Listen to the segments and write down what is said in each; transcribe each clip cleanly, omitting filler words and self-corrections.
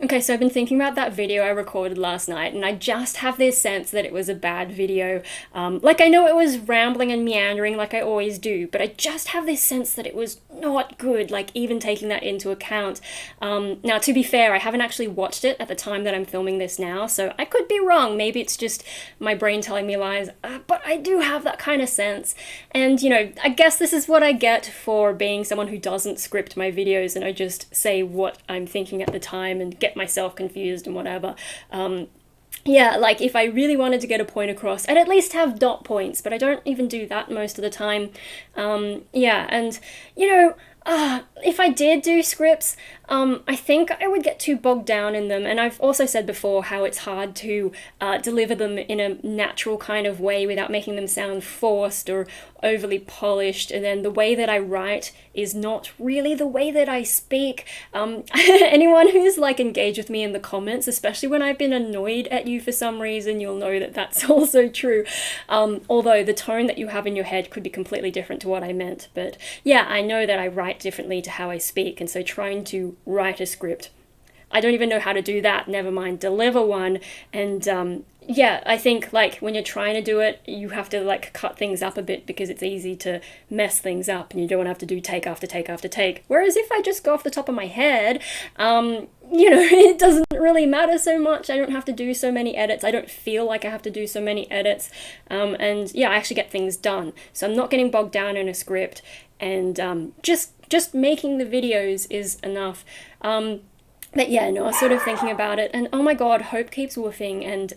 Okay, so I've been thinking about that video I recorded last night, and I just have this sense that it was a bad video. Like, I know it was rambling and meandering like I always do, but I just have this sense that it was not good, like, even taking that into account. Now, to be fair, I haven't actually watched it at the time that I'm filming this now, so I could be wrong. Maybe it's just my brain telling me lies, but I do have that kind of sense. And, I guess this is what I get for being someone who doesn't script my videos, and I just say what I'm thinking at the time and get myself confused and whatever. Yeah, like if I really wanted to get a point across, I'd at least have dot points, but I don't even do that most of the time. Yeah, and if I did do scripts, I think I would get too bogged down in them. And I've also said before how it's hard to deliver them in a natural kind of way without making them sound forced or overly polished. And then the way that I write is not really the way that I speak. Anyone who's engaged with me in the comments, especially when I've been annoyed at you for some reason, you'll know that that's also true. Although the tone that you have in your head could be completely different to what I meant. But yeah, I know that I write differently to how I speak, and so trying to write a script, I don't even know how to do that, never mind deliver one. And yeah, I think when you're trying to do it, you have to cut things up a bit because it's easy to mess things up and you don't want to have to do take after take after take. Whereas if I just go off the top of my head, it doesn't really matter so much. I don't have to do so many edits. I don't feel like I have to do so many edits. And yeah, I actually get things done. So I'm not getting bogged down in a script, and just making the videos is enough. But yeah, no, I was sort of thinking about it, and oh my god, Hope keeps woofing, and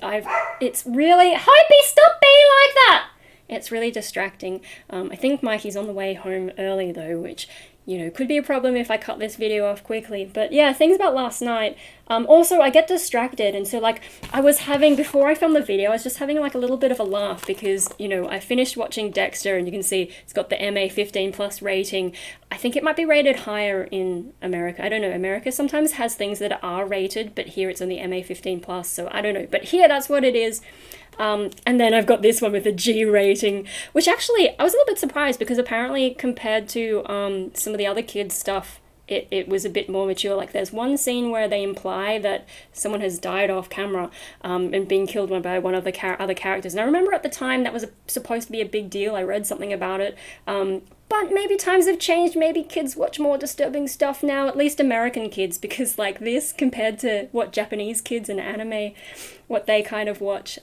it's really, Hopey, stop being like that! It's really distracting. I think Mikey's on the way home early though, which, could be a problem if I cut this video off quickly. But yeah, things about last night. Also, I get distracted, and so I was having, before I filmed the video, I was just having a little bit of a laugh because, I finished watching Dexter, and you can see it's got the MA 15+ rating. I think it might be rated higher in America. I don't know. America sometimes has things that are rated, but here it's only MA 15+, so I don't know. But here, that's what it is. And then I've got this one with a G rating, which actually, I was a little bit surprised because apparently compared to some of the other kids' stuff, it was a bit more mature. There's one scene where they imply that someone has died off camera and been killed by one of the other characters. And I remember at the time that was supposed to be a big deal. I read something about it. But maybe times have changed. Maybe kids watch more disturbing stuff now, at least American kids, because this compared to what Japanese kids and anime, what they kind of watch,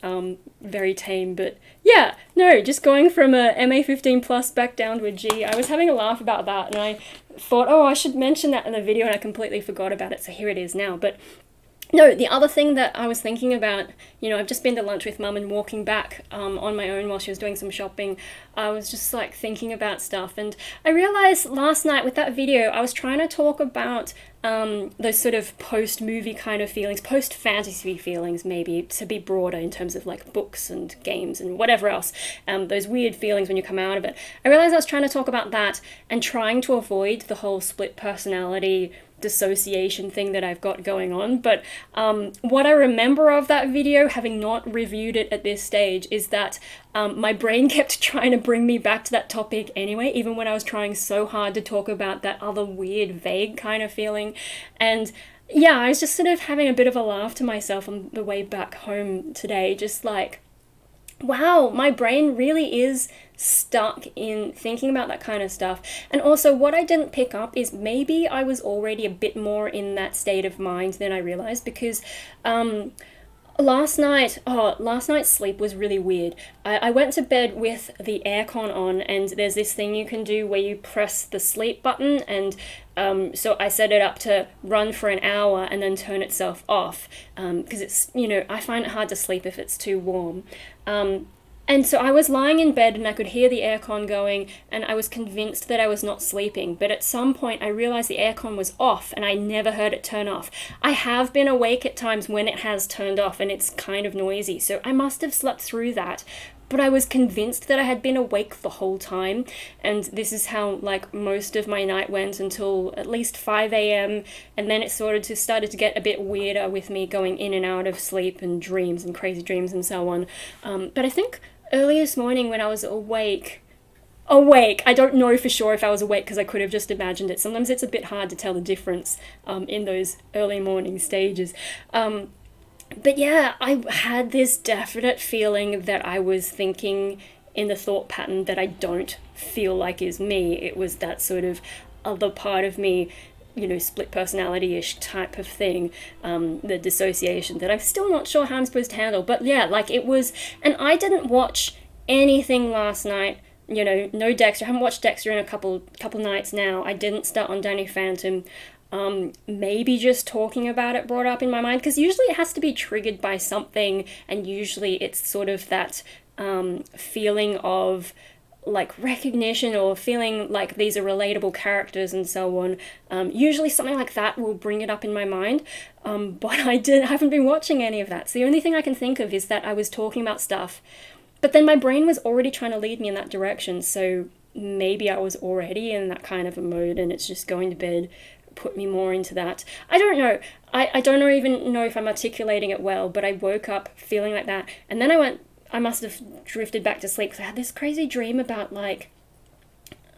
very tame. But yeah, no, just going from a MA 15+ back down to a G, I was having a laugh about that, and I thought, oh, I should mention that in the video, and I completely forgot about it, so here it is now. But no, the other thing that I was thinking about, I've just been to lunch with Mum and walking back on my own while she was doing some shopping. I was just thinking about stuff, and I realized last night with that video, I was trying to talk about those sort of post-movie kind of feelings, post-fantasy feelings maybe, to be broader in terms of books and games and whatever else, those weird feelings when you come out of it. I realized I was trying to talk about that and trying to avoid the whole split personality dissociation thing that I've got going on. But what I remember of that video, having not reviewed it at this stage, is that my brain kept trying to bring me back to that topic anyway, even when I was trying so hard to talk about that other weird, vague kind of feeling. And yeah, I was just sort of having a bit of a laugh to myself on the way back home today, just wow, my brain really is stuck in thinking about that kind of stuff. And also, what I didn't pick up is maybe I was already a bit more in that state of mind than I realized, because last night's sleep was really weird. I went to bed with the aircon on, and there's this thing you can do where you press the sleep button, and so I set it up to run for an hour and then turn itself off, because it's, I find it hard to sleep if it's too warm. And so I was lying in bed and I could hear the aircon going, and I was convinced that I was not sleeping. But at some point I realized the aircon was off and I never heard it turn off. I have been awake at times when it has turned off and it's kind of noisy, so I must have slept through that. But I was convinced that I had been awake the whole time, and this is how most of my night went until at least 5 a.m, and then it started to get a bit weirder with me going in and out of sleep and dreams and crazy dreams and so on. But I think early this morning when I was awake, awake. I don't know for sure if I was awake because I could have just imagined it. Sometimes it's a bit hard to tell the difference in those early morning stages. But yeah, I had this definite feeling that I was thinking in the thought pattern that I don't feel like is me. It was that sort of other part of me, split personality-ish type of thing, the dissociation that I'm still not sure how I'm supposed to handle. But yeah, like it was, and I didn't watch anything last night. No Dexter. I haven't watched Dexter in a couple nights now. I didn't start on Danny Phantom. Maybe just talking about it brought up in my mind, because usually it has to be triggered by something, and usually it's sort of that feeling of like recognition or feeling like these are relatable characters and so on. Usually something like that will bring it up in my mind, but I haven't been watching any of that. So the only thing I can think of is that I was talking about stuff, but then my brain was already trying to lead me in that direction, so maybe I was already in that kind of a mode and it's just going to bed put me more into that. I don't know. I don't even know if I'm articulating it well, but I woke up feeling like that, and then I must have drifted back to sleep because I had this crazy dream about like,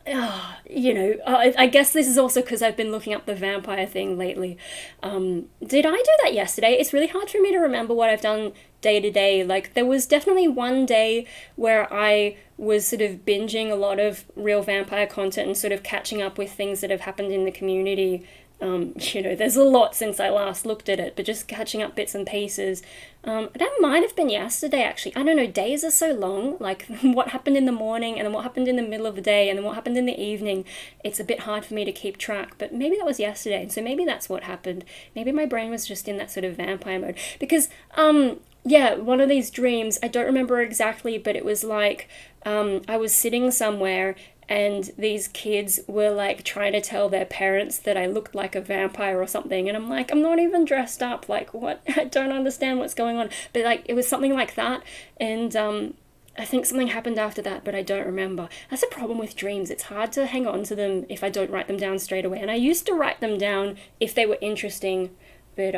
I guess this is also because I've been looking up the vampire thing lately. Did I do that yesterday? It's really hard for me to remember what I've done day to day. Like, there was definitely one day where I was sort of binging a lot of real vampire content and sort of catching up with things that have happened in the community. There's a lot since I last looked at it, but just catching up bits and pieces. That might have been yesterday, actually. I don't know, days are so long, like what happened in the morning, and then what happened in the middle of the day, and then what happened in the evening. It's a bit hard for me to keep track, but maybe that was yesterday, so maybe that's what happened. Maybe my brain was just in that sort of vampire mode. Because, one of these dreams, I don't remember exactly, but it was like, I was sitting somewhere, and these kids were like trying to tell their parents that I looked like a vampire or something, and I'm like, I'm not even dressed up, like what? I don't understand what's going on. But like it was something like that, and I think something happened after that, but I don't remember. That's a problem with dreams. It's hard to hang on to them if I don't write them down straight away, and I used to write them down if they were interesting, but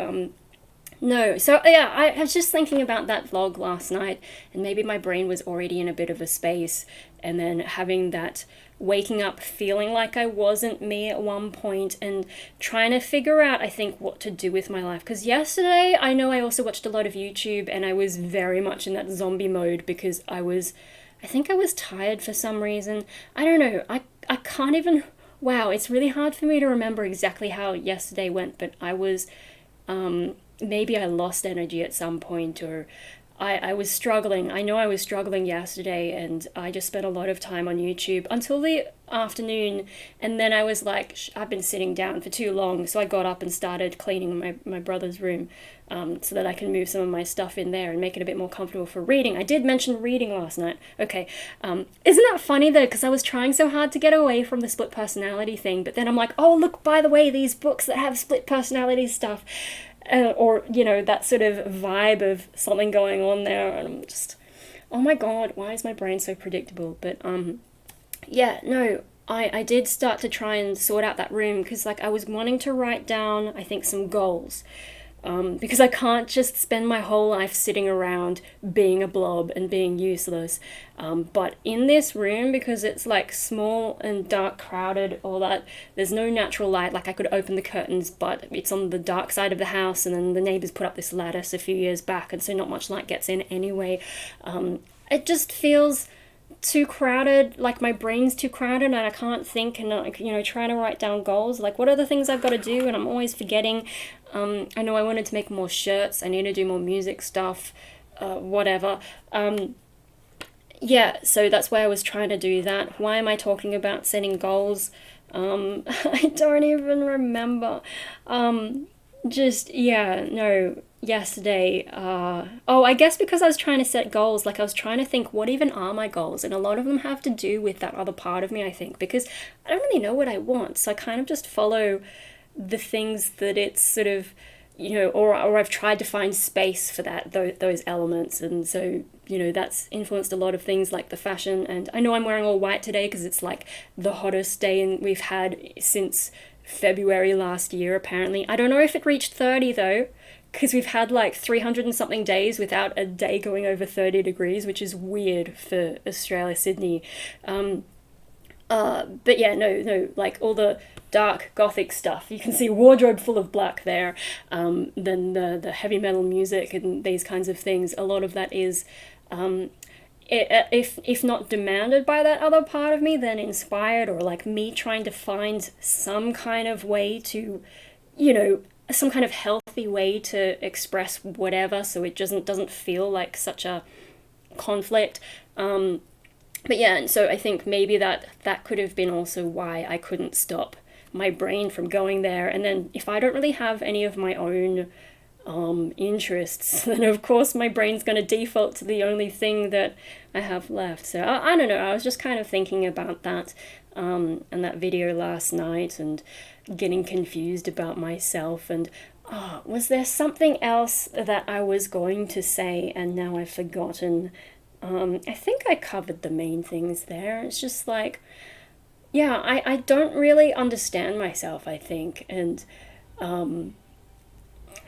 no. So yeah, I was just thinking about that vlog last night, and maybe my brain was already in a bit of a space, and then having that waking up feeling like I wasn't me at one point, and trying to figure out, I think, what to do with my life. Because yesterday, I know I also watched a lot of YouTube, and I was very much in that zombie mode because I think I was tired for some reason. I don't know. I can't even, wow, it's really hard for me to remember exactly how yesterday went, but I was, maybe I lost energy at some point, or I was struggling. I know I was struggling yesterday, and I just spent a lot of time on YouTube until the afternoon, and then I was like, I've been sitting down for too long, so I got up and started cleaning my brother's room, so that I can move some of my stuff in there and make it a bit more comfortable for reading. I did mention reading last night. Okay, isn't that funny though, because I was trying so hard to get away from the split personality thing, but then I'm like, oh look, by the way, these books that have split personality stuff, or that sort of vibe of something going on there, and I'm just, oh my god, why is my brain so predictable? But I did start to try and sort out that room, because like I was wanting to write down, I think, some goals, because I can't just spend my whole life sitting around being a blob and being useless. But in this room, because it's like small and dark, crowded, all that, there's no natural light. Like I could open the curtains, but it's on the dark side of the house, and then the neighbors put up this lattice a few years back, and so not much light gets in anyway. It just feels too crowded, like my brain's too crowded, and I can't think, and like, trying to write down goals, like what are the things I've got to do, and I'm always forgetting. I know I wanted to make more shirts, I need to do more music stuff, whatever. So that's why I was trying to do that. Why am I talking about setting goals? I don't even remember. Yesterday, I guess because I was trying to set goals, like I was trying to think, what even are my goals? And a lot of them have to do with that other part of me, I think, because I don't really know what I want, so I kind of just follow the things that it's sort of, or I've tried to find space for that, those elements, and so, that's influenced a lot of things like the fashion. And I know I'm wearing all white today because it's like the hottest day we've had since February last year, apparently. I don't know if it reached 30 though, because we've had like 300 and something days without a day going over 30 degrees, which is weird for Australia, Sydney. But yeah, no, like all the dark gothic stuff. You can see a wardrobe full of black there. Then the heavy metal music and these kinds of things. A lot of that is, if not demanded by that other part of me, then inspired, or like me trying to find some kind of way to, some kind of healthy way to express whatever, so it doesn't feel like such a conflict. But yeah, and so I think maybe that could have been also why I couldn't stop my brain from going there. And then if I don't really have any of my own interests, then of course my brain's going to default to the only thing that I have left. So I don't know, I was just kind of thinking about that and that video last night, and getting confused about myself. And was there something else that I was going to say and now I've forgotten? I think I covered the main things there. It's just like, yeah, I don't really understand myself, I think, and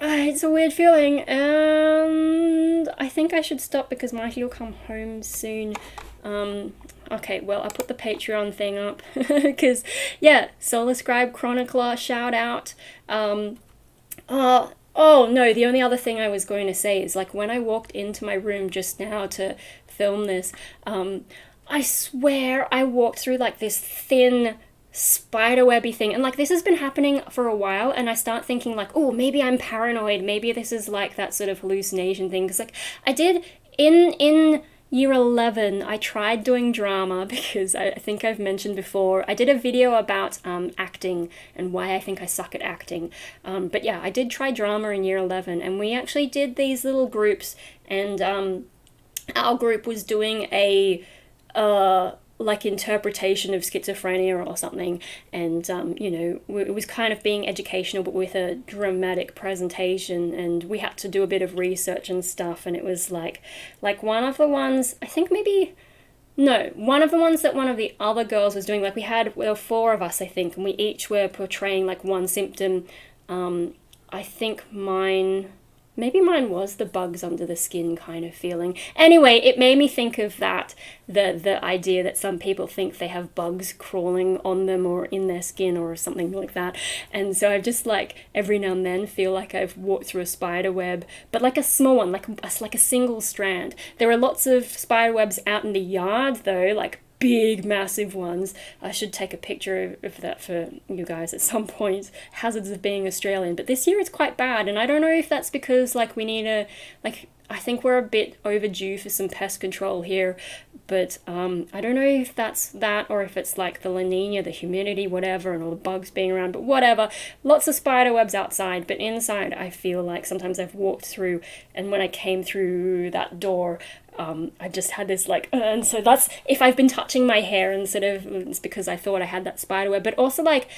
it's a weird feeling, and I think I should stop because Marty will come home soon. Okay, well, I put the Patreon thing up because, yeah, Solar Scribe Chronicler, shout out. Oh no, the only other thing I was going to say is, like, when I walked into my room just now to film this, I swear I walked through like this thin spiderwebby thing, and like this has been happening for a while, and I start thinking like, oh, maybe I'm paranoid, maybe this is like that sort of hallucination thing, because like I did in year 11, I tried doing drama because I think I've mentioned before, I did a video about acting and why I think I suck at acting. But yeah, I did try drama in year 11, and we actually did these little groups, and our group was doing a like interpretation of schizophrenia or something, and it was kind of being educational but with a dramatic presentation, and we had to do a bit of research and stuff. And it was like one of the ones, I think maybe no, one of the ones that one of the other girls was doing, like there were 4 of us, I think, and we each were portraying like one symptom. I think maybe mine was the bugs under the skin kind of feeling. Anyway, it made me think of that, the idea that some people think they have bugs crawling on them or in their skin or something like that. And so I just like every now and then feel like I've walked through a spider web, but like a small one, like a single strand. There are lots of spider webs out in the yard though, like big massive ones. I should take a picture of that for you guys at some point. Hazards of being Australian. But this year it's quite bad, and I don't know if that's because like we need I think we're a bit overdue for some pest control here, but I don't know if that's that or if it's like the La Nina, the humidity, whatever, and all the bugs being around, but whatever. Lots of spider webs outside, but inside I feel like sometimes I've walked through, and when I came through that door, I just had this like, and so that's, if I've been touching my hair instead of, it's because I thought I had that spider web, but also like,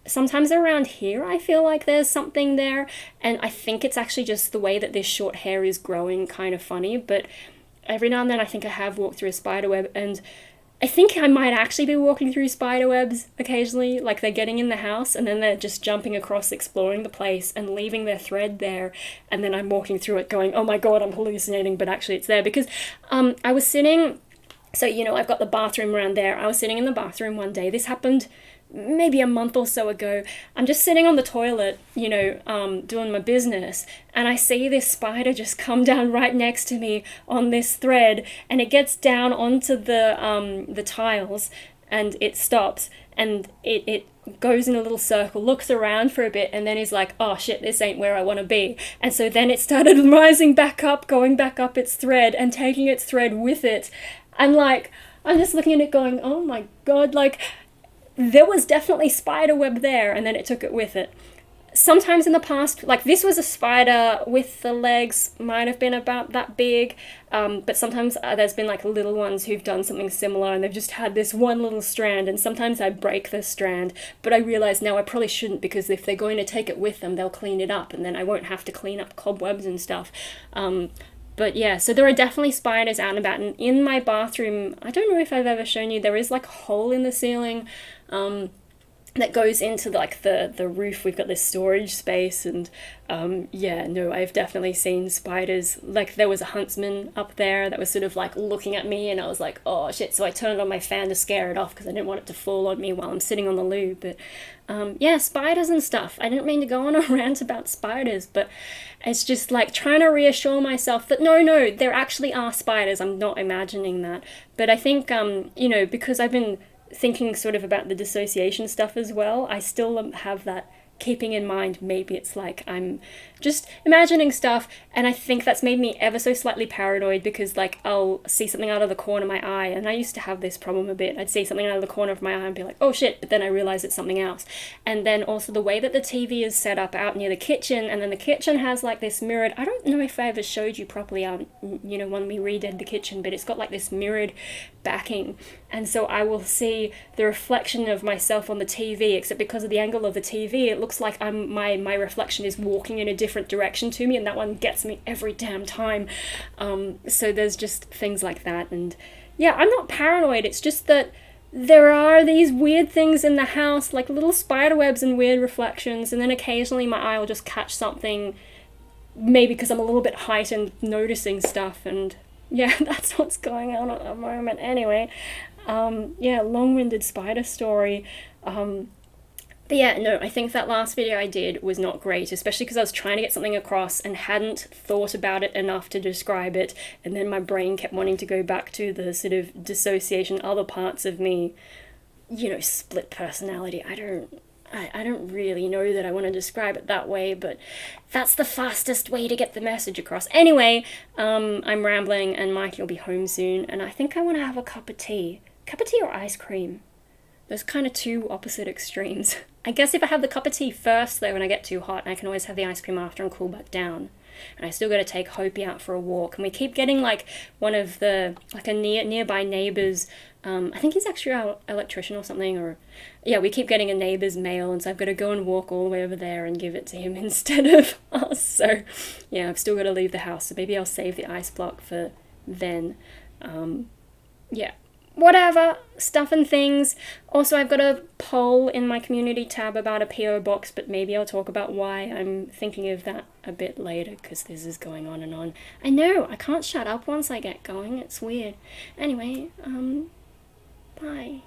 sometimes around here I feel like there's something there, and I think it's actually just the way that this short hair is growing kind of funny, but every now and then I think I have walked through a spider web, and I think I might actually be walking through spider webs occasionally, like they're getting in the house and then they're just jumping across, exploring the place and leaving their thread there, and then I'm walking through it going, oh my god, I'm hallucinating, but actually it's there, because I was sitting, so I've got the bathroom around there, I was sitting in the bathroom one day, this happened maybe a month or so ago. I'm just sitting on the toilet, doing my business, and I see this spider just come down right next to me on this thread, and it gets down onto the tiles, and it stops, and it goes in a little circle, looks around for a bit, and then is like, oh shit, this ain't where I want to be. And so then it started rising back up, going back up its thread, and taking its thread with it. And like, I'm just looking at it going, oh my god, like, there was definitely spider web there, and then it took it with it. Sometimes in the past, like this was a spider with the legs, might have been about that big, but sometimes there's been like little ones who've done something similar and they've just had this one little strand, and sometimes I break the strand, but I realize now I probably shouldn't, because if they're going to take it with them, they'll clean it up, and then I won't have to clean up cobwebs and stuff. But yeah, so there are definitely spiders out and about, and in my bathroom, I don't know if I've ever shown you, there is like a hole in the ceiling, that goes into like the roof. We've got this storage space, and yeah, no, I've definitely seen spiders. Like there was a huntsman up there that was sort of like looking at me, and I was like, oh shit, so I turned on my fan to scare it off because I didn't want it to fall on me while I'm sitting on the loo. But yeah, spiders and stuff. I didn't mean to go on a rant about spiders, but it's just like trying to reassure myself that no, there actually are spiders. I'm not imagining that. But I think you know, because I've been thinking sort of about the dissociation stuff as well, I still have that keeping in mind. Maybe it's like I'm just imagining stuff, and I think that's made me ever so slightly paranoid, because like I'll see something out of the corner of my eye, and I used to have this problem a bit. I'd see something out of the corner of my eye and be like, oh shit, but then I realize it's something else. And then also the way that the TV is set up out near the kitchen, and then the kitchen has like this mirrored, I don't know if I ever showed you properly you know, when we redid the kitchen, but it's got like this mirrored backing, and so I will see the reflection of myself on the TV, except because of the angle of the TV, it looks like my reflection is walking in a different direction to me, and that one gets me every damn time. So there's just things like that, and yeah, I'm not paranoid, it's just that there are these weird things in the house, like little spider webs and weird reflections, and then occasionally my eye will just catch something, maybe because I'm a little bit heightened noticing stuff, and yeah, that's what's going on at the moment. Anyway, yeah, long-winded spider story. But yeah, no, I think that last video I did was not great, especially because I was trying to get something across and hadn't thought about it enough to describe it, and then my brain kept wanting to go back to the sort of dissociation, other parts of me, you know, split personality. I don't really know that I want to describe it that way, but that's the fastest way to get the message across. Anyway, I'm rambling, and Mikey will be home soon, and I think I want to have a cup of tea. Cup of tea or ice cream? Those kind of two opposite extremes. I guess if I have the cup of tea first, though, when I get too hot, I can always have the ice cream after and cool back down. And I still got to take Hopi out for a walk, and we keep getting like one of the, like a nearby neighbor's, I think he's actually our electrician or something, or yeah, we keep getting a neighbor's mail, and so I've got to go and walk all the way over there and give it to him instead of us. So yeah, I've still got to leave the house, so maybe I'll save the ice block for then. Yeah, whatever, stuff and things. Also, I've got a poll in my community tab about a PO box, but maybe I'll talk about why I'm thinking of that a bit later, because this is going on and on. I know, I can't shut up once I get going, it's weird. Anyway, bye.